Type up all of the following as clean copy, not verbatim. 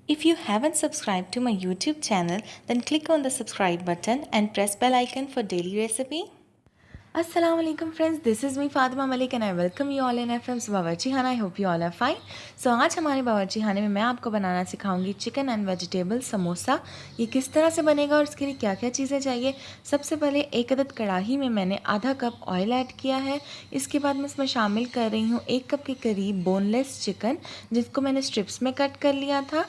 If you haven't subscribed to my YouTube channel, then click on the subscribe button and press bell icon for daily recipe. Assalamu alaikum friends, this is me Fatima Malik and I welcome you all in FMs Bawarchi Khana. I hope you all are fine. So आज हमारे बावर्ची खाने में मैं आपको बनाना सिखाऊंगी chicken and vegetable samosa. ये किस तरह से बनेगा और इसके लिए क्या क्या चीज़ें चाहिए। सबसे पहले एक अदद कढ़ाई में मैंने आधा कप ऑयल ऐड किया है। इसके बाद मैं इसमें शामिल कर रही हूँ 1 कप के करीब बोनलेस चिकन, जिसको मैंने स्ट्रिप्स में कट कर लिया था।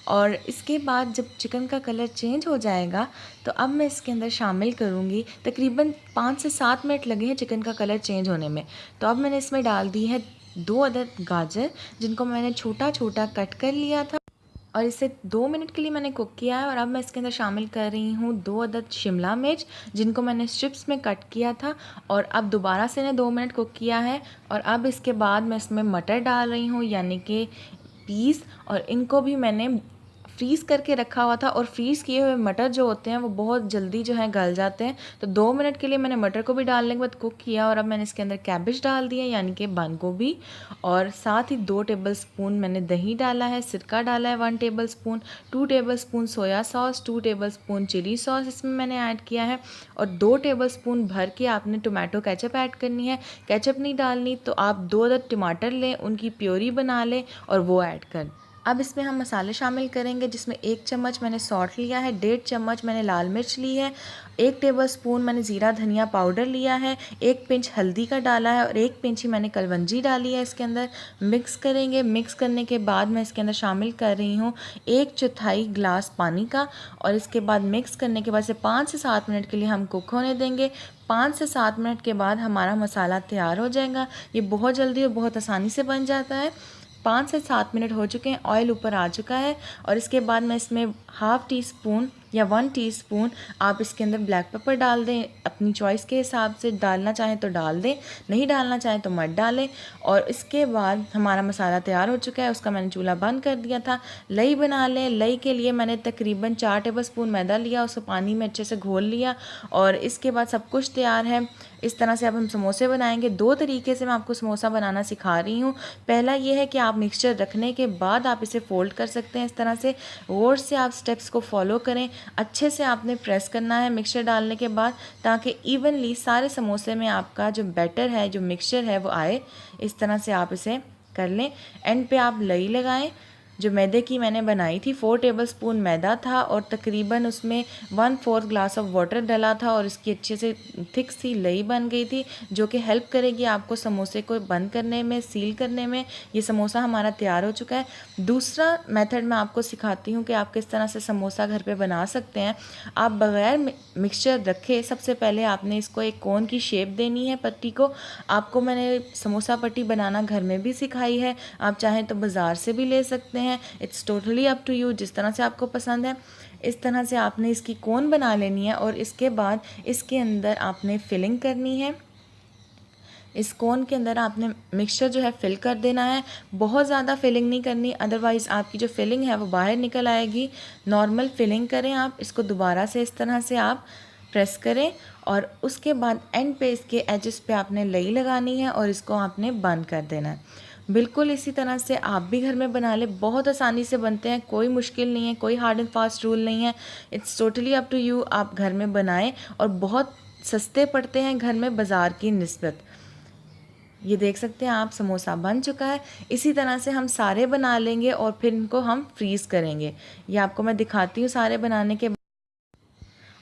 और इसके बाद जब चिकन का कलर चेंज हो जाएगा तो अब मैं इसके अंदर शामिल करूँगी, तकरीबन 5 से 7 मिनट लगे हैं चिकन का कलर चेंज होने में। तो अब मैंने इसमें डाल दी है 2 अदद गाजर, जिनको मैंने छोटा छोटा कट कर लिया था और इसे 2 मिनट के लिए मैंने कुक किया है। और अब मैं इसके अंदर शामिल कर रही हूँ 2 अदद शिमला मिर्च, जिनको मैंने स्ट्रिप्स में कट किया था और अब दोबारा से इन्हें 2 मिनट कुक किया है। और अब इसके बाद मैं इसमें मटर डाल रही हूँ, यानी कि पीस, और इनको भी मैंने फ्रीज़ करके रखा हुआ था। और फ्रीज़ किए हुए मटर जो होते हैं वो बहुत जल्दी जो है गल जाते हैं। तो 2 मिनट के लिए मैंने मटर को भी डालने के बाद कुक किया। और अब मैंने इसके अंदर कैबेज डाल दिया, यानी कि बंद गोभी, और साथ ही 2 टेबलस्पून मैंने दही डाला है, सिरका डाला है 1 tablespoon, 2 tablespoon soya sauce, 2 tablespoon chilli sauce इसमें मैंने ऐड किया है। और 2 टेबलस्पून भर के आपने टोमेटो केचप ऐड करनी है। केचप नहीं डालनी तो आप 2 अदद टमाटर लें, उनकी प्योरी बना लें और वो ऐड कर। अब इसमें हम मसाले शामिल करेंगे, जिसमें 1 चम्मच मैंने सॉल्ट लिया है, 1.5 चम्मच मैंने लाल मिर्च ली है, 1 टेबलस्पून मैंने ज़ीरा धनिया पाउडर लिया है, 1 पिंच हल्दी का डाला है और 1 पिंच ही मैंने कलवंजी डाली है। इसके अंदर मिक्स करेंगे। मिक्स करने के बाद मैं इसके अंदर शामिल कर रही हूँ 1/4 गिलास पानी का। और इसके बाद मिक्स करने के बाद से 5 से 7 मिनट के लिए हम कुक होने देंगे। 5 से 7 मिनट के बाद हमारा मसाला तैयार हो जाएगा। ये बहुत जल्दी और बहुत आसानी से बन जाता है। 5 से 7 मिनट हो चुके हैं, ऑयल ऊपर आ चुका है। और इसके बाद मैं इसमें ½ टीस्पून या 1 टीस्पून आप इसके अंदर ब्लैक पेपर डाल दें, अपनी चॉइस के हिसाब से डालना चाहें तो डाल दें, नहीं डालना चाहें तो मत डालें। और इसके बाद हमारा मसाला तैयार हो चुका है, उसका मैंने चूल्हा बंद कर दिया था। लई बना लें। लई के लिए मैंने तकरीबन 4 टेबलस्पून मैदा लिया, उसको पानी में अच्छे से घोल लिया और इसके बाद सब कुछ तैयार है। इस तरह से अब हम समोसे बनाएंगे। 2 तरीके से मैं आपको समोसा बनाना सिखा रही हूँ। पहला ये है कि आप मिक्सचर रखने के बाद आप इसे फोल्ड कर सकते हैं इस तरह से। गौर से आप स्टेप्स को फॉलो करें। अच्छे से आपने प्रेस करना है मिक्सचर डालने के बाद, ताकि इवनली सारे समोसे में आपका जो बैटर है, जो मिक्सचर है, वो आए। इस तरह से आप इसे कर लें। एंड पे आप लई लगाएं। जो मैदे की मैंने बनाई थी 4 टेबलस्पून मैदा था और तकरीबन उसमें 1/4 ग्लास ऑफ वाटर डाला था और इसकी अच्छे से थिक सी लई बन गई थी, जो कि हेल्प करेगी आपको समोसे को बंद करने में, सील करने में। ये समोसा हमारा तैयार हो चुका है। दूसरा मेथड मैं आपको सिखाती हूँ कि आप किस तरह से समोसा घर पे बना सकते हैं। आप बग़ैर मिक्सचर रखे सबसे पहले आपने इसको एक कोन की शेप देनी है पट्टी को। आपको मैंने समोसा पट्टी बनाना घर में भी सिखाई है, आप चाहें तो बाज़ार से भी ले सकते हैं। It's totally up to you, जिस तरह से आपको पसंद है। इस तरह से आपने इसकी कोन बना लेनी है और इसके बाद इसके अंदर आपने फिलिंग करनी है। इस कोन के अंदर आपने मिक्सचर जो है फिल कर देना है। बहुत ज़्यादा फिलिंग नहीं करनी, अदरवाइज़ आपकी जो फिलिंग है वो बाहर निकल आएगी। नॉर्मल फिलिंग करें आप। इसको दोबारा से इस तरह से आप प्रेस करें और उसके बाद एंड पे इसके एजेस पे आपने लई लगानी है और इसको आपने बंद कर देना है। बिल्कुल इसी तरह से आप भी घर में बना लें। बहुत आसानी से बनते हैं, कोई मुश्किल नहीं है, कोई हार्ड एंड फास्ट रूल नहीं है। It's totally up to you. आप घर में बनाएं और बहुत सस्ते पड़ते हैं घर में बाज़ार की निस्बत। ये देख सकते हैं आप, समोसा बन चुका है। इसी तरह से हम सारे बना लेंगे और फिर इनको हम फ्रीज़ करेंगे। ये आपको मैं दिखाती हूँ सारे बनाने के।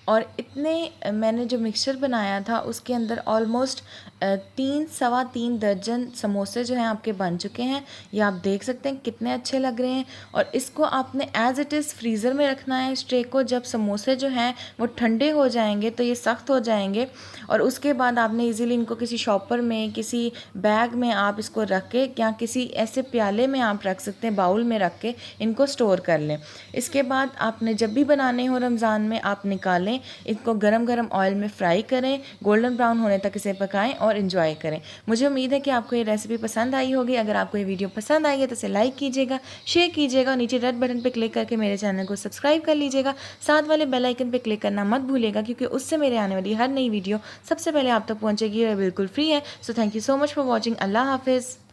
और इतने मैंने जो मिक्सचर बनाया था उसके अंदर ऑलमोस्ट 3-3.25 दर्जन समोसे जो हैं आपके बन चुके हैं। ये आप देख सकते हैं कितने अच्छे लग रहे हैं। और इसको आपने एज़ इट इज़ फ्रीज़र में रखना है इस ट्रे को। जब समोसे जो हैं वो ठंडे हो जाएंगे तो ये सख्त हो जाएंगे और उसके बाद आपने इजीली इनको किसी शॉपर में, किसी बैग में आप इसको रख के, या किसी ऐसे प्याले में आप रख सकते हैं, बाउल में रख के इनको स्टोर कर लें। इसके बाद आपने जब भी बनाने हो रमज़ान में आप निकालें, इनको गरम गरम ऑयल में फ्राई करें, गोल्डन ब्राउन होने तक इसे पकाएं और एंजॉय करें। मुझे उम्मीद है कि आपको ये रेसिपी पसंद आई होगी। अगर आपको ये वीडियो पसंद आई है तो इसे लाइक कीजिएगा, शेयर कीजिएगा और नीचे रेड बटन पर क्लिक करके मेरे चैनल को सब्सक्राइब कर लीजिएगा। साथ वाले बेल आइकन पर क्लिक करना मत भूलिएगा, क्योंकि उससे मेरे आने वाली हर नई वीडियो सबसे पहले आप तक पहुँचेगी और बिल्कुल फ्री है। So thank you so much for watching. अल्लाह हाफिज़।